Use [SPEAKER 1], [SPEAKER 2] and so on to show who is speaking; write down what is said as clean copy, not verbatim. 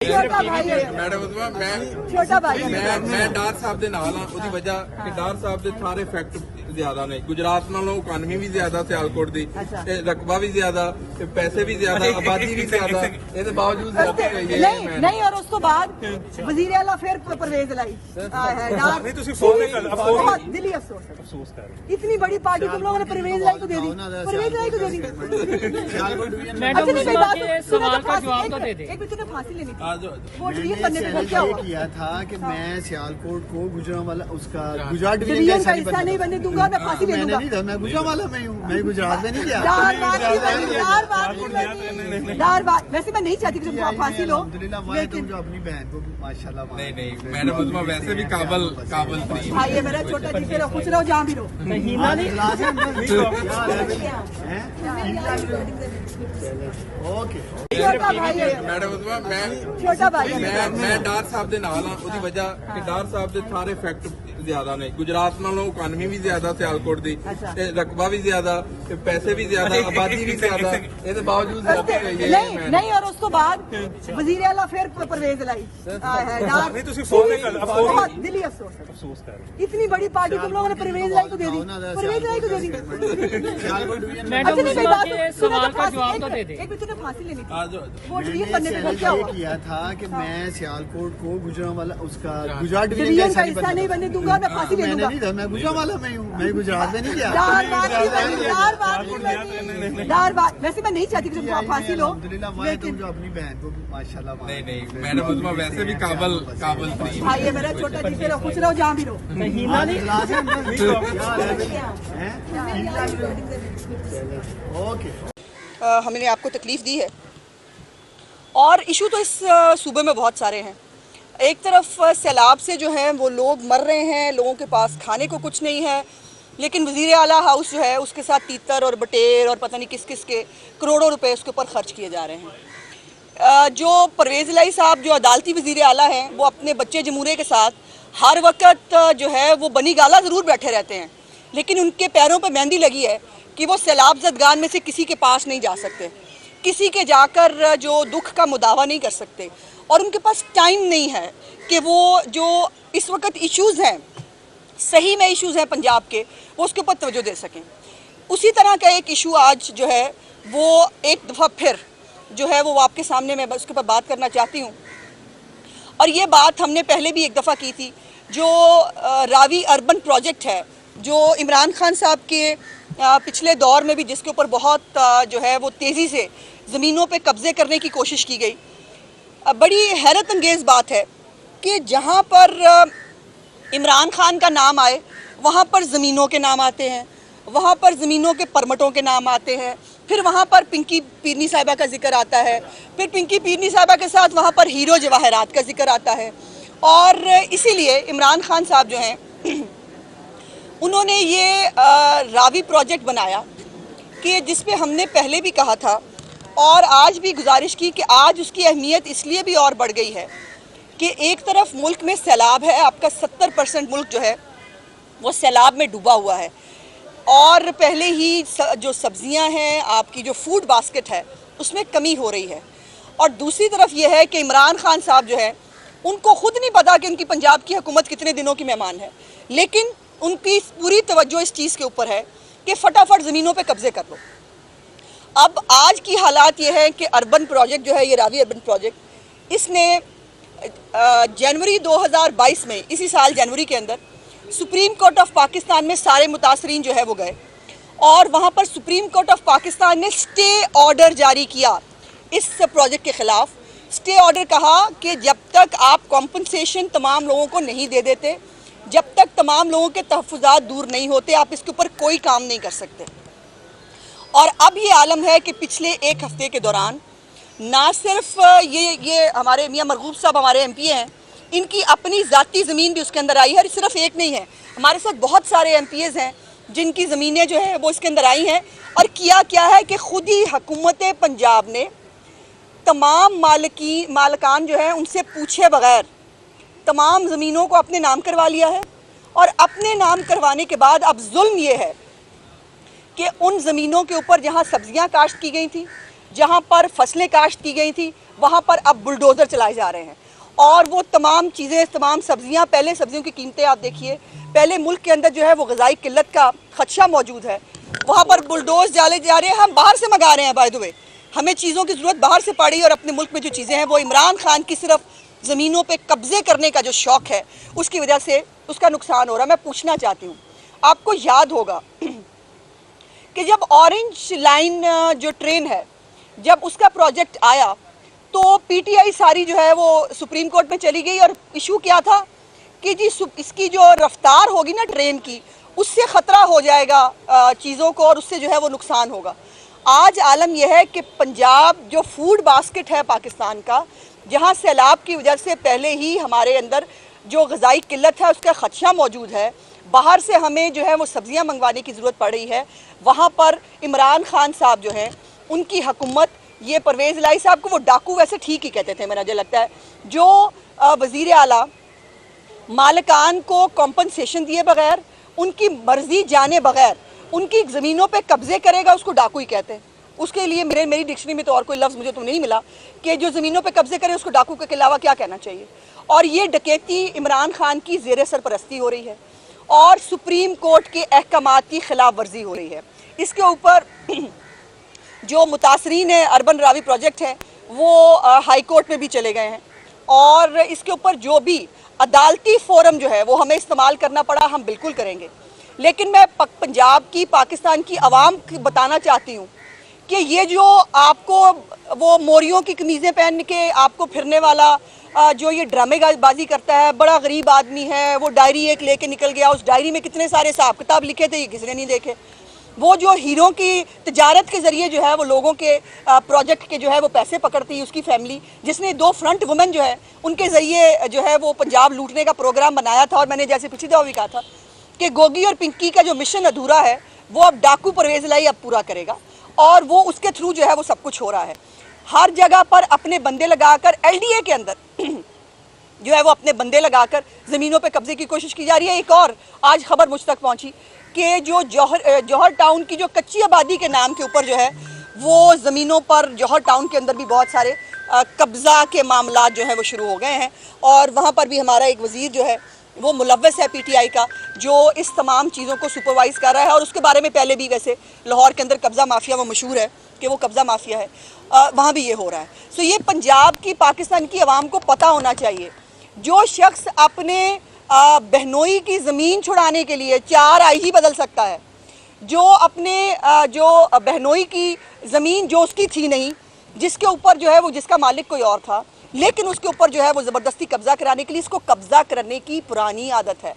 [SPEAKER 1] छोटा भाई है
[SPEAKER 2] मैडम
[SPEAKER 1] छोटा भाई है
[SPEAKER 2] मैं ਡਾਰ ਸਾਹਿਬ ਦੇ ਨਾਲ ਹਾਂ। ਉਹਦੀ ਵਜ੍ਹਾ ਕਿ ਡਾਰ ਸਾਹਿਬ ਦੇ ਸਾਰੇ ਫੈਕਟ ਜ਼ਿਆਦਾ ਨੇ। ਗੁਜਰਾਤ ਨਾਲੋਂ ਇਕਨੋਮੀ ਵੀ ਜ਼ਿਆਦਾ ਸਿਆਲਕੋਟ ਦੀ, ਤੇ ਰਕਬਾ ਵੀ ਜ਼ਿਆਦਾ, ਤੇ ਪੈਸੇ ਵੀ ਜ਼ਿਆਦਾ, ਆਬਾਦੀ ਵੀ ਜ਼ਿਆਦਾ। ਇਹਦੇ ਬਾਵਜੂਦ
[SPEAKER 1] नहीं और उस तो बाद वजीर आला फिर परवेज लाई
[SPEAKER 3] नहीं तुसी फोन नहीं कर
[SPEAKER 1] बहुत दिली अफसोस कर इतनी बड़ी पार्टी तुम लोगों ने परवेज लाई को दे दी, परवेज लाई को दे दी।
[SPEAKER 4] सवाल का जवाब तो दे दे।
[SPEAKER 1] एक तूने फांसी लेनी थी, वो डिवीजन बनने से क्या हुआ?
[SPEAKER 5] किया था कि मैं सियालकोट को गुजरांवाला उसका गुजरात
[SPEAKER 1] डिवीजन का हिस्सा नहीं बनने दूंगा, मैं फांसी ले लूंगा।
[SPEAKER 5] नहीं था, मैं गुजरांवाला में हूँ, मैं गुजरात में नहीं गया।
[SPEAKER 1] दार बात वैसे मैं नहीं चाहती कि तुम फांसी लो,
[SPEAKER 5] लेकिन जो अपनी बहन को माशाल्लाह
[SPEAKER 2] नहीं मैडम उसमें वैसे भी काबल
[SPEAKER 1] भाई है मेरा छोटा जिसे रहो, खुश रहो जहाँ भी रहो।
[SPEAKER 5] ओके
[SPEAKER 1] छोटा भाई है
[SPEAKER 2] मैडम
[SPEAKER 1] छोटा भाई है
[SPEAKER 2] ਮੈਂ ਡਾਰ ਸਾਹਿਬ ਦੇ ਨਾਲ ਹਾਂ। ਉਹਦੀ ਵਜ੍ਹਾ ਕਿ ਡਾਰ ਸਾਹਿਬ ਦੇ ਸਾਰੇ ਫੈਕਟ ਜ਼ਿਆਦਾ ਨੇ। ਗੁਜਰਾਤ ਨਾਲੋਂ ਇਕਨੋਮੀ ਵੀ ਜ਼ਿਆਦਾ ਸਿਆਲਕੋਟ ਦੀ, ਤੇ ਰਕਬਾ ਵੀ ਜ਼ਿਆਦਾ, ਤੇ ਪੈਸੇ ਵੀ ਜ਼ਿਆਦਾ, ਆਬਾਦੀ ਵੀ ਜ਼ਿਆਦਾ। ਇਹਦੇ ਬਾਵਜੂਦ
[SPEAKER 1] नहीं और उस तो बाद वजीर आला फिर परवेज लाई
[SPEAKER 3] नहीं तुसी फोन नहीं कर
[SPEAKER 1] बहुत दिली अफसोस कर इतनी बड़ी पार्टी तुम लोगों ने परवेज लाई को दे दी, परवेज लाई को दे दी।
[SPEAKER 4] सवाल का जवाब तो दे दे।
[SPEAKER 1] एक तूने फांसी लेनी थी, वो डिवीजन बनने से क्या हुआ?
[SPEAKER 5] किया था कि मैं सियालकोट को गुजरांवाला उसका गुजरात
[SPEAKER 1] डिवीजन का हिस्सा नहीं बनने दूंगा, मैं फांसी ले लूंगा।
[SPEAKER 5] नहीं था, मैं गुजरांवाला में हूँ, मैं गुजरात में नहीं गया।
[SPEAKER 1] दार बात वैसे मैं नहीं चाहती कि तुम फांसी लो,
[SPEAKER 5] लेकिन जो अपनी बहन को माशाल्लाह
[SPEAKER 2] नहीं मैडम उसमें वैसे भी काबल
[SPEAKER 1] भाई है मेरा छोटा जिसे रहो, खुश रहो जहाँ भी रहो।
[SPEAKER 5] ओके
[SPEAKER 1] हमने आपको तकलीफ दी है और इशू तो इस सूबे में बहुत सारे हैं। एक तरफ सैलाब से जो है वो लोग मर रहे हैं, लोगों के पास खाने को कुछ नहीं है, लेकिन वज़ीर आला हाउस जो है उसके साथ तीतर और बटेर और पता नहीं किस किस के करोड़ों रुपए उसके ऊपर खर्च किए जा रहे हैं। जो परवेज़ लाई साहब जो अदालती वज़ीर आला हैं वो अपने बच्चे जमूरे के साथ हर वक्त जो है वो बनी गाला ज़रूर बैठे रहते हैं, लेकिन उनके पैरों पर मेहंदी लगी है कि वो सैलाब ज़दगान में से किसी के पास नहीं जा सकते, किसी के जाकर जो दुख का मुदावा नहीं कर सकते, और उनके पास टाइम नहीं है कि वो जो इस वक्त इश्यूज़ हैं, सही में इश्यूज़ हैं पंजाब के, वो उसके ऊपर तवज्जो दे सकें। उसी तरह का एक इशू आज जो है वो एक दफ़ा फिर जो है वो आपके सामने मैं उसके ऊपर बात करना चाहती हूँ। और ये बात हमने पहले भी एक दफ़ा की थी। जो रावी अर्बन प्रोजेक्ट है, जो इमरान खान साहब के पिछले दौर में भी जिसके ऊपर बहुत जो है वो तेज़ी से ज़मीनों पे कब्ज़े करने की कोशिश की गई। बड़ी हैरत अंगेज़ बात है कि जहाँ पर इमरान खान का नाम आए वहाँ पर ज़मीनों के नाम आते हैं, वहाँ पर ज़मीनों के परमटों के नाम आते हैं, फिर वहाँ पर पिंकी पीरनी साहिबा का जिक्र आता है, फिर पिंकी पीरनी साहिबा के साथ वहाँ पर हीरो जवाहरात का जिक्र आता है। और इसीलिए इमरान खान साहब जो हैं उन्होंने ये रावी प्रोजेक्ट बनाया कि जिस पे हमने पहले भी कहा था और आज भी गुजारिश की कि आज उसकी अहमियत इसलिए भी और बढ़ गई है कि एक तरफ मुल्क में सैलाब है, आपका 70% मुल्क जो है वो सैलाब में डूबा हुआ है, और पहले ही जो सब्जियां हैं, आपकी जो फूड बास्केट है उसमें कमी हो रही है। और दूसरी तरफ ये है कि इमरान खान साहब जो है उनको ख़ुद नहीं पता कि उनकी पंजाब की हुकूमत कितने दिनों की मेहमान है, लेकिन उनकी पूरी तवज्जो इस चीज़ के ऊपर है कि फटाफट ज़मीनों पे कब्ज़े कर लो। अब आज की हालात ये है कि अर्बन प्रोजेक्ट जो है, ये रावी अर्बन प्रोजेक्ट, इसने जनवरी 2022 में, इसी साल जनवरी के अंदर सुप्रीम कोर्ट ऑफ पाकिस्तान में सारे मुतासरीन जो है वो गए, और वहाँ पर सुप्रीम कोर्ट ऑफ पाकिस्तान ने स्टे ऑर्डर जारी किया इस प्रोजेक्ट के ख़िलाफ़। स्टे ऑर्डर कहा कि जब तक आप कॉम्पनसेशन तमाम लोगों को नहीं दे देते, जब तक तमाम लोगों के तहफ़्फ़ुज़ात दूर नहीं होते, आप इसके ऊपर कोई काम नहीं कर सकते। और अब ये आलम है कि पिछले एक हफ़्ते के दौरान ना सिर्फ ये हमारे मियाँ मरगूब साहब हमारे MP हैं, इनकी अपनी ज़ाती ज़मीन भी उसके अंदर आई है। सिर्फ एक नहीं है, हमारे साथ बहुत सारे MPs हैं जिनकी ज़मीनें जो है वो इसके अंदर आई हैं। और किया क्या है कि ख़ुद ही हुकूमत पंजाब ने तमाम मालिकान जो है उनसे पूछे बग़ैर तमाम ज़मीनों को अपने नाम करवा लिया है। और अपने नाम करवाने के बाद अब जुल्म ये है कि उन ज़मीनों के ऊपर जहाँ सब्ज़ियाँ काश्त की गई थी, जहाँ पर फसलें काश्त की गई थी वहाँ पर अब बुलडोज़र चलाए जा रहे हैं। और वो तमाम चीज़ें, तमाम सब्जियाँ, पहले सब्जियों की कीमतें आप देखिए, पहले मुल्क के अंदर जो है वो ग़िज़ाई किल्लत का खदशा मौजूद है, वहाँ पर बुलडोज़ डाले जा रहे हैं। हम बाहर से मंगा रहे हैं, बाय द वे हमें चीज़ों की ज़रूरत बाहर से पड़ी, और अपने मुल्क में जो चीज़ें हैं वो इमरान खान की सिर्फ ज़मीनों पे कब्ज़े करने का जो शौक़ है उसकी वजह से उसका नुकसान हो रहा है। मैं पूछना चाहती हूँ, आपको याद होगा कि जब ऑरेंज लाइन जो ट्रेन है, जब उसका प्रोजेक्ट आया तो पीटीआई सारी जो है वो सुप्रीम कोर्ट में चली गई, और इशू क्या था कि जी इसकी जो रफ्तार होगी ना ट्रेन की, उससे ख़तरा हो जाएगा चीज़ों को, और उससे जो है वो नुकसान होगा। आज आलम यह है कि पंजाब जो फूड बास्केट है पाकिस्तान का, जहाँ सैलाब की वजह से पहले ही हमारे अंदर जो ग़िज़ाई किल्लत है उसका ख़दशा मौजूद है, बाहर से हमें जो है वो सब्ज़ियाँ मंगवाने की ज़रूरत पड़ रही है, वहाँ पर इमरान खान साहब जो हैं उनकी हुकूमत, ये परवेज़ इलाही साहब को वो डाकू वैसे ठीक ही कहते थे, मुझे लगता है, जो वज़ीर आला मालिकान को कॉम्पनसेशन दिए बगैर, उनकी मर्ज़ी जाने बगैर उनकी ज़मीनों पे कब्ज़े करेगा, उसको डाकू ही कहते हैं। उसके लिए मेरी डिक्शनरी में तो और कोई लफ्ज़ मुझे तो नहीं मिला कि जो ज़मीनों पे कब्ज़े करे उसको डाकू के अलावा क्या कहना चाहिए। और ये डकैती इमरान खान की ज़ेर सरपरस्ती हो रही है और सुप्रीम कोर्ट के अहकामात की खिलाफ वर्जी हो रही है। इसके ऊपर जो मुतासरीन है अर्बन रावी प्रोजेक्ट है वो हाई कोर्ट में भी चले गए हैं, और इसके ऊपर जो भी अदालती फोरम जो है वो हमें इस्तेमाल करना पड़ा, हम बिल्कुल करेंगे। लेकिन मैं पंजाब की, पाकिस्तान की आवाम को बताना चाहती हूँ कि ये जो आपको वो मोरियों की कमीज़ें पहन के आपको फिरने वाला जो ये ड्रामेबाजी करता है, बड़ा गरीब आदमी है, वो डायरी एक लेके निकल गया, उस डायरी में कितने सारे हिसाब किताब लिखे थे, ये किसी ने नहीं देखे। वो जो हीरों की तिजारत के ज़रिए जो है वो लोगों के प्रोजेक्ट के जो है वो पैसे पकड़ती है, उसकी फैमिली, जिसने 2 फ्रंट वुमेन जो है उनके ज़रिए जो है वो पंजाब लूटने का प्रोग्राम बनाया था। और मैंने जैसे पिछली दफ़ा भी कहा था कि गोगी और पिंकी का जो मिशन अधूरा है वो अब डाकू परवेज़ इलाही अब पूरा करेगा, और वो उसके थ्रू जो है वो सब कुछ हो रहा है। हर जगह पर अपने बंदे लगाकर LDA के अंदर जो है वो अपने बंदे लगाकर ज़मीनों पे कब्जे की कोशिश की जा रही है। एक और आज खबर मुझ तक पहुंची कि जो जौहर टाउन की जो कच्ची आबादी के नाम के ऊपर जो है वो ज़मीनों पर जौहर टाउन के अंदर भी बहुत सारे कब्ज़ा के मामला जो है वो शुरू हो गए हैं, और वहाँ पर भी हमारा एक वज़ीर जो है वो मुलव्वस है PTI का, जो इस तमाम चीज़ों को सुपरवाइज़ कर रहा है। और उसके बारे में पहले भी वैसे लाहौर के अंदर कब्ज़ा माफिया वो मशहूर है कि वो कब्ज़ा माफिया है, वहाँ भी ये हो रहा है। सो ये पंजाब की, पाकिस्तान की आवाम को पता होना चाहिए, जो शख्स अपने बहनोई की ज़मीन छुड़ाने के लिए 4 IG बदल सकता है, जो अपने जो बहनोई की ज़मीन जो उसकी थी नहीं, जिसके ऊपर जो है वो जिसका मालिक कोई और था, लेकिन उसके ऊपर जो है वो ज़बरदस्ती कब्ज़ा कराने के लिए, इसको कब्ज़ा करने की पुरानी आदत है।